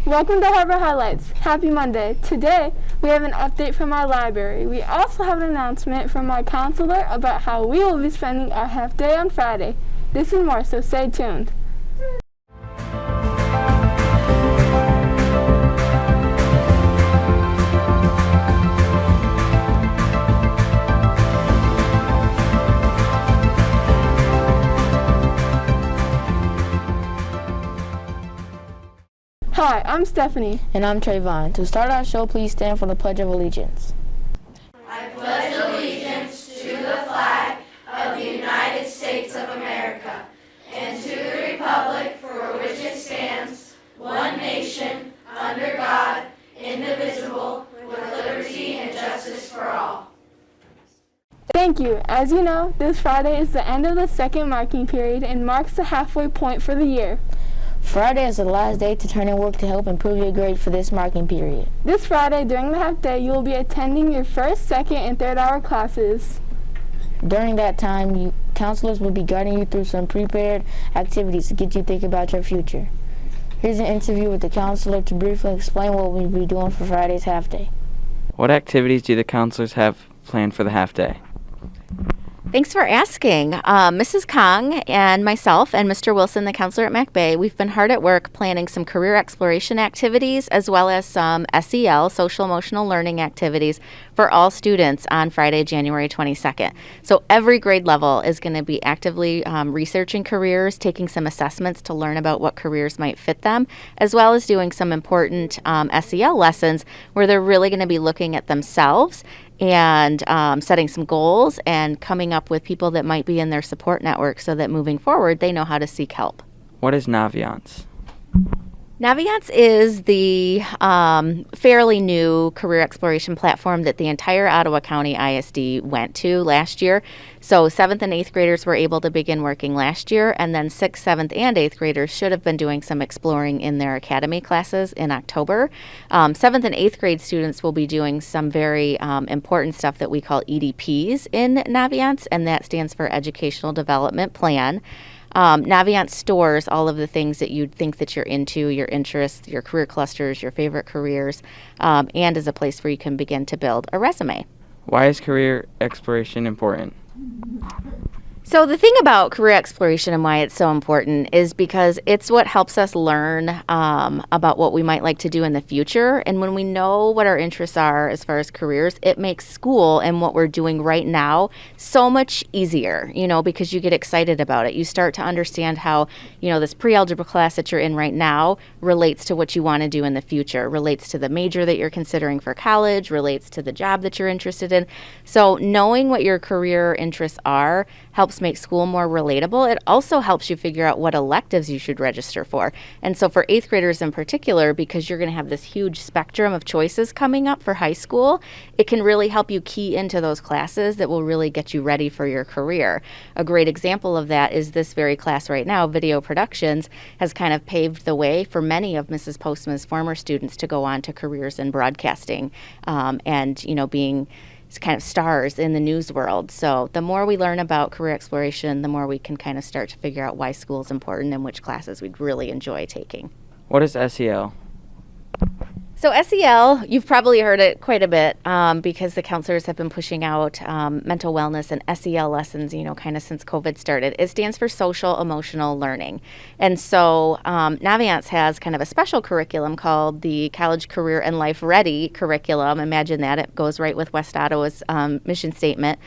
Welcome to Harbor Highlights. Happy Monday. Today, we have an update from our library. We also have an announcement from our counselor about how we will be spending our half day on Friday. This and more, so stay tuned. Hi, I'm Stephanie. And I'm Trayvon. To start our show, please stand for the Pledge of Allegiance. I pledge allegiance to the flag of the United States of America and to the republic for which it stands, one nation, under God, indivisible, with liberty and justice for all. Thank you. As you know, this Friday is the end of the second marking period and marks the halfway point for the year. Friday is the last day to turn in work to help improve your grade for this marking period. This Friday, during the half day, you will be attending your first, second, and third hour classes. During that time, counselors will be guiding you through some prepared activities to get you thinking about your future. Here's an interview with the counselor to briefly explain what we'll be doing for Friday's half day. What activities do the counselors have planned for the half day? Thanks for asking. Mrs. Kong and myself and Mr. Wilson, the counselor at Mac Bay, we've been hard at work planning some career exploration activities as well as some SEL, social emotional learning activities for all students on Friday, January 22nd. So every grade level is going to be actively researching careers, taking some assessments to learn about what careers might fit them, as well as doing some important SEL lessons where they're really going to be looking at themselves and setting some goals and coming up with people that might be in their support network so that moving forward they know how to seek help. What is Naviance? Naviance is the fairly new career exploration platform that the entire Ottawa County ISD went to last year. So 7th and 8th graders were able to begin working last year, and then 6th, 7th, and 8th graders should have been doing some exploring in their academy classes in October. 7th and 8th grade students will be doing some very important stuff that we call EDPs in Naviance, and that stands for Educational Development Plan. Naviance stores all of the things that you'd think that you're into, your interests, your career clusters, your favorite careers, and is a place where you can begin to build a resume. Why is career exploration important? So the thing about career exploration and why it's so important is because it's what helps us learn about what we might like to do in the future. And when we know what our interests are as far as careers, it makes school and what we're doing right now so much easier, because you get excited about it. You start to understand how, this pre-algebra class that you're in right now relates to what you want to do in the future, relates to the major that you're considering for college, relates to the job that you're interested in. So knowing what your career interests are helps make school more relatable. It also helps you figure out what electives you should register for. And so for 8th graders in particular, because you're going to have this huge spectrum of choices coming up for high school, it can really help you key into those classes that will really get you ready for your career. A great example of that is this very class right now, Video Productions, has kind of paved the way for many of Mrs. Postma's former students to go on to careers in broadcasting and, being kind of stars in the news world. So the more we learn about career exploration, the more we can kind of start to figure out why school is important and which classes we'd really enjoy taking. What is SEL? So SEL, you've probably heard it quite a bit because the counselors have been pushing out mental wellness and SEL lessons, kind of since COVID started. It stands for social emotional learning. And so Naviance has kind of a special curriculum called the College Career and Life Ready curriculum. Imagine that. It goes right with West Ottawa's mission statement.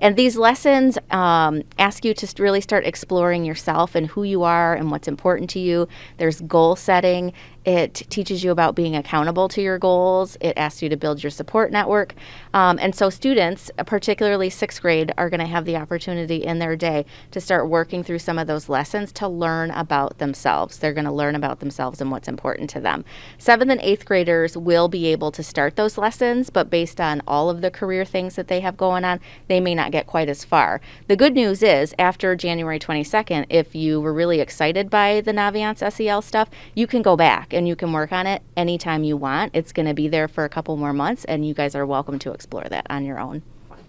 And these lessons ask you to really start exploring yourself and who you are and what's important to you. There's goal setting. It teaches you about being accountable to your goals. It asks you to build your support network. And so students, particularly 6th grade, are going to have the opportunity in their day to start working through some of those lessons to learn about themselves. They're going to learn about themselves and what's important to them. 7th and 8th graders will be able to start those lessons, but based on all of the career things that they have going on, they may not get quite as far. The good news is, after January 22nd, if you were really excited by the Naviance SEL stuff, you can go back and you can work on it anytime you want. It's going to be there for a couple more months, and you guys are welcome to explore that on your own.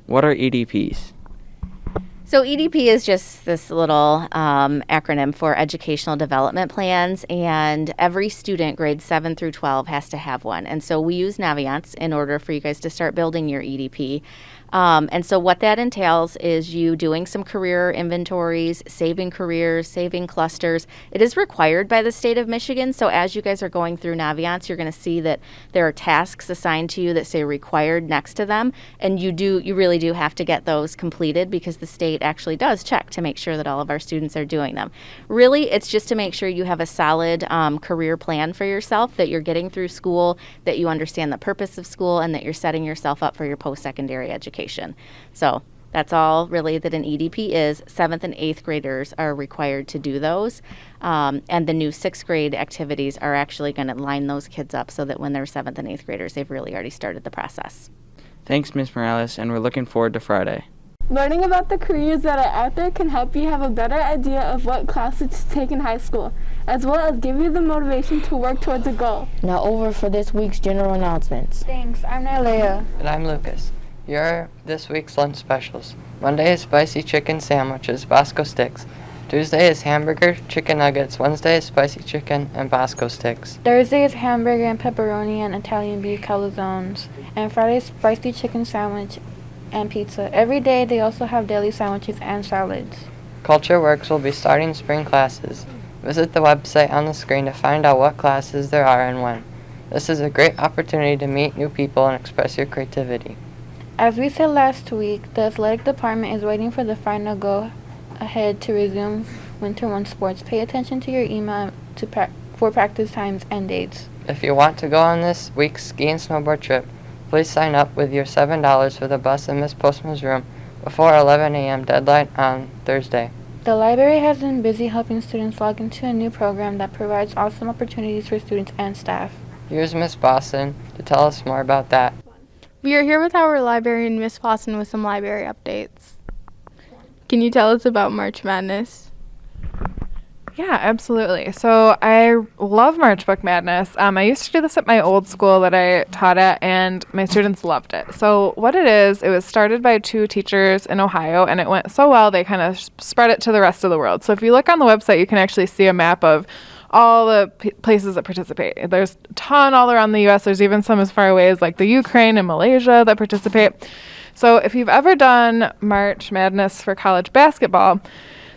What are EDPs? So EDP is just this little acronym for Educational Development Plans, and every student, grades 7 through 12, has to have one. And so we use Naviance in order for you guys to start building your EDP. And so what that entails is you doing some career inventories, saving careers, saving clusters. It is required by the state of Michigan. So as you guys are going through Naviance, you're going to see that there are tasks assigned to you that say required next to them. And you really do have to get those completed because the state actually does check to make sure that all of our students are doing them. Really, it's just to make sure you have a solid career plan for yourself, that you're getting through school, that you understand the purpose of school, and that you're setting yourself up for your post-secondary education. So that's all really that an EDP is. 7th and 8th graders are required to do those. And the new 6th grade activities are actually going to line those kids up so that when they're 7th and 8th graders, they've really already started the process. Thanks, Ms. Morales, and we're looking forward to Friday. Learning about the careers that are out there can help you have a better idea of what classes to take in high school, as well as give you the motivation to work towards a goal. Now over for this week's general announcements. Thanks. I'm Nylea. And I'm Lucas. Here are this week's lunch specials. Monday is spicy chicken sandwiches, Bosco sticks. Tuesday is hamburger, chicken nuggets. Wednesday is spicy chicken and Bosco sticks. Thursday is hamburger and pepperoni and Italian beef calzones. And Friday is spicy chicken sandwich and pizza. Every day they also have daily sandwiches and salads. Culture Works will be starting spring classes. Visit the website on the screen to find out what classes there are and when. This is a great opportunity to meet new people and express your creativity. As we said last week, the athletic department is waiting for the final go-ahead to resume Winter 1 sports. Pay attention to your email for practice times and dates. If you want to go on this week's ski and snowboard trip, please sign up with your $7 for the bus in Miss Postma's room before 11 a.m. deadline on Thursday. The library has been busy helping students log into a new program that provides awesome opportunities for students and staff. Here's Miss Boston to tell us more about that. We are here with our librarian, Miss Boston, with some library updates. Can you tell us about March Madness? Yeah, absolutely. So I love March Book Madness. I used to do this at my old school that I taught at, and my students loved it. So what it was started by 2 teachers in Ohio, and it went so well they kind of spread it to the rest of the world. So if you look on the website, you can actually see a map of all the places that participate. There's a ton all around the U.S. There's even some as far away as like the Ukraine and Malaysia that participate. So if you've ever done March Madness for college basketball,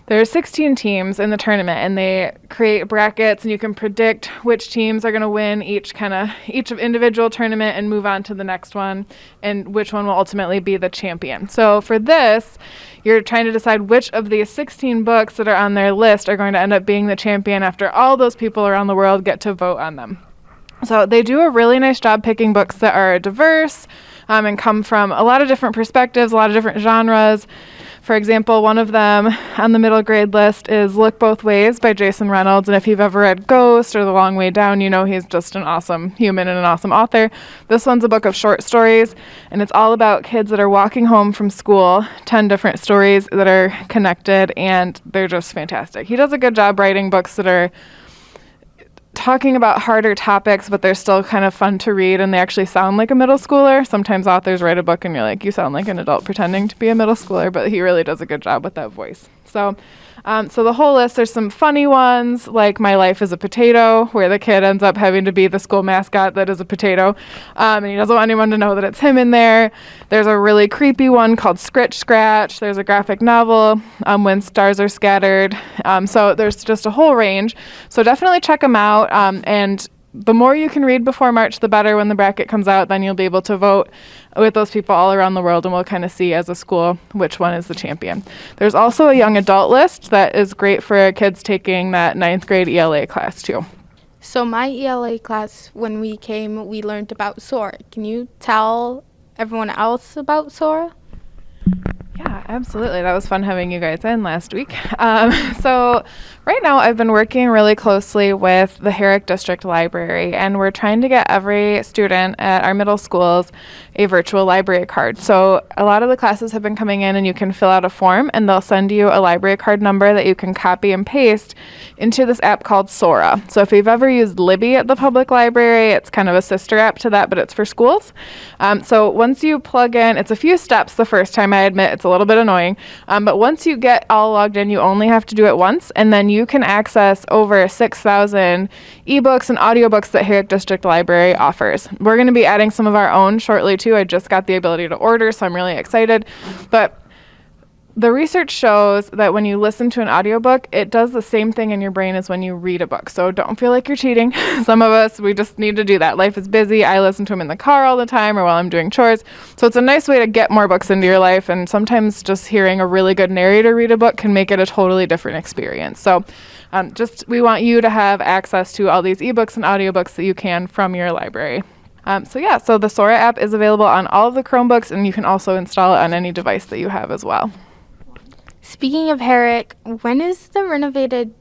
there are 16 teams in the tournament, and they create brackets, and you can predict which teams are going to win each individual tournament and move on to the next one, and which one will ultimately be the champion. So for this, you're trying to decide which of these 16 books that are on their list are going to end up being the champion after all those people around the world get to vote on them. So they do a really nice job picking books that are diverse and come from a lot of different perspectives, a lot of different genres. For example, one of them on the middle grade list is Look Both Ways by Jason Reynolds. And if you've ever read Ghost or The Long Way Down, you know he's just an awesome human and an awesome author. This one's a book of short stories, and it's all about kids that are walking home from school, 10 different stories that are connected, and they're just fantastic. He does a good job writing books that are talking about harder topics, but they're still kind of fun to read, and they actually sound like a middle schooler. Sometimes authors write a book and you're like, you sound like an adult pretending to be a middle schooler, but he really does a good job with that voice. So the whole list, there's some funny ones like My Life is a Potato, where the kid ends up having to be the school mascot that is a potato, and he doesn't want anyone to know that it's him in there. There's a really creepy one called Scritch Scratch. There's a graphic novel, When Stars Are Scattered. So there's just a whole range. So definitely check them out, and the more you can read before March, the better. When the bracket comes out, then you'll be able to vote with those people all around the world, and we'll kind of see as a school which one is the champion. There's also a young adult list that is great for kids taking that 9th grade ELA class too. So my ELA class, when we came, we learned about Sora. Can you tell everyone else about Sora? Yeah, absolutely. That was fun having you guys in last week. So right now I've been working really closely with the Herrick District Library, and we're trying to get every student at our middle schools a virtual library card. So a lot of the classes have been coming in, and you can fill out a form, and they'll send you a library card number that you can copy and paste into this app called Sora. So if you've ever used Libby at the public library, it's kind of a sister app to that, but it's for schools. So once you plug in, it's a few steps the first time, I admit. It's a little bit bit annoying. But once you get all logged in, you only have to do it once, and then you can access over 6,000 ebooks and audiobooks that Herrick District Library offers. We're going to be adding some of our own shortly too. I just got the ability to order, so I'm really excited. But the research shows that when you listen to an audiobook, it does the same thing in your brain as when you read a book. So don't feel like you're cheating. Some of us, we just need to do that. Life is busy. I listen to them in the car all the time or while I'm doing chores. So it's a nice way to get more books into your life. And sometimes just hearing a really good narrator read a book can make it a totally different experience. So we want you to have access to all these ebooks and audiobooks that you can from your library. So the Sora app is available on all of the Chromebooks, and you can also install it on any device that you have as well. Speaking of Herrick, when is the renovated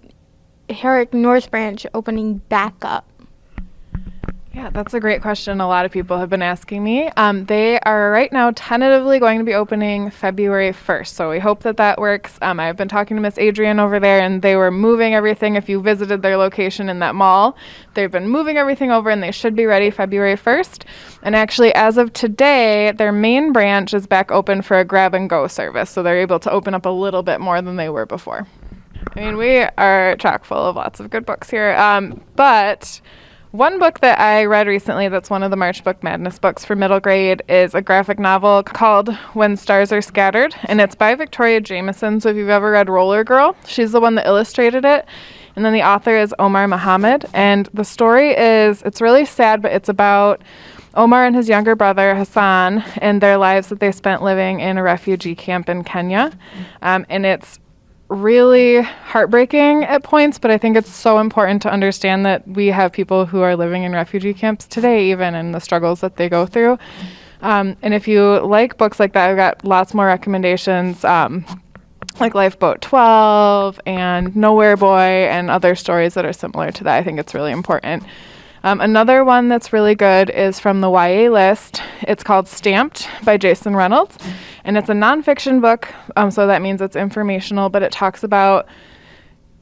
Herrick North Branch opening back up? Yeah, that's a great question. A lot of people have been asking me. They are right now tentatively going to be opening February 1st, so we hope that works. I've been talking to Miss Adrian over there, and they were moving everything. If you visited their location in that mall, they've been moving everything over, and they should be ready February 1st. And actually, as of today, their main branch is back open for a grab-and-go service, so they're able to open up a little bit more than they were before. I mean, we are chock full of lots of good books here, but one book that I read recently that's one of the March Book Madness books for middle grade is a graphic novel called When Stars Are Scattered, and it's by Victoria Jameson. So if you've ever read Roller Girl, she's the one that illustrated it. And then the author is Omar Muhammad. And the story it's really sad, but it's about Omar and his younger brother, Hassan, and their lives that they spent living in a refugee camp in Kenya. And it's really heartbreaking at points, but I think it's so important to understand that we have people who are living in refugee camps today even, and the struggles that they go through. And if you like books like that, I've got lots more recommendations, like Lifeboat 12 and Nowhere Boy and other stories that are similar to that. I think it's really important. Another one that's really good is from the YA list. It's called Stamped by Jason Reynolds, and it's a nonfiction book, so that means it's informational, but it talks about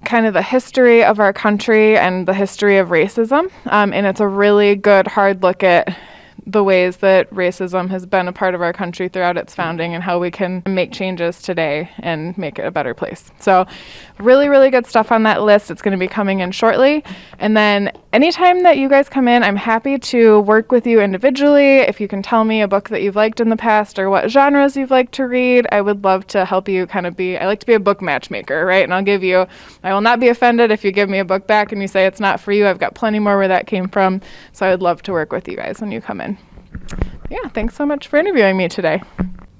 kind of the history of our country and the history of racism, and it's a really good hard look at the ways that racism has been a part of our country throughout its founding and how we can make changes today and make it a better place. So really, really good stuff on that list. It's going to be coming in shortly. And then anytime that you guys come in, I'm happy to work with you individually. If you can tell me a book that you've liked in the past or what genres you've liked to read, I would love to help you I like to be a book matchmaker, right? And I will not be offended if you give me a book back and you say it's not for you. I've got plenty more where that came from. So I would love to work with you guys when you come in. Yeah, thanks so much for interviewing me today.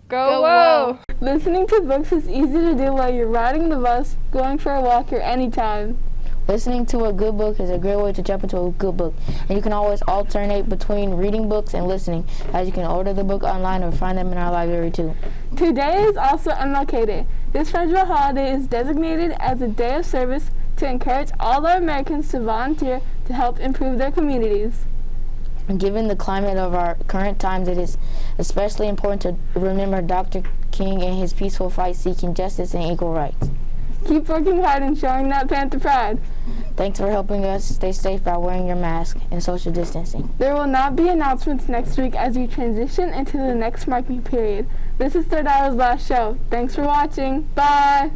Go Whoa! Listening to books is easy to do while you're riding the bus, going for a walk, or anytime. Listening to a good book is a great way to jump into a good book, and you can always alternate between reading books and listening, as you can order the book online or find them in our library too. Today is also MLK Day. This federal holiday is designated as a day of service to encourage all our Americans to volunteer to help improve their communities. Given the climate of our current times, it is especially important to remember Dr. King and his peaceful fight seeking justice and equal rights. Keep working hard and showing that Panther pride. Thanks for helping us stay safe by wearing your mask and social distancing. There will not be announcements next week as we transition into the next marking period. This is Third Hour's last show. Thanks for watching. Bye!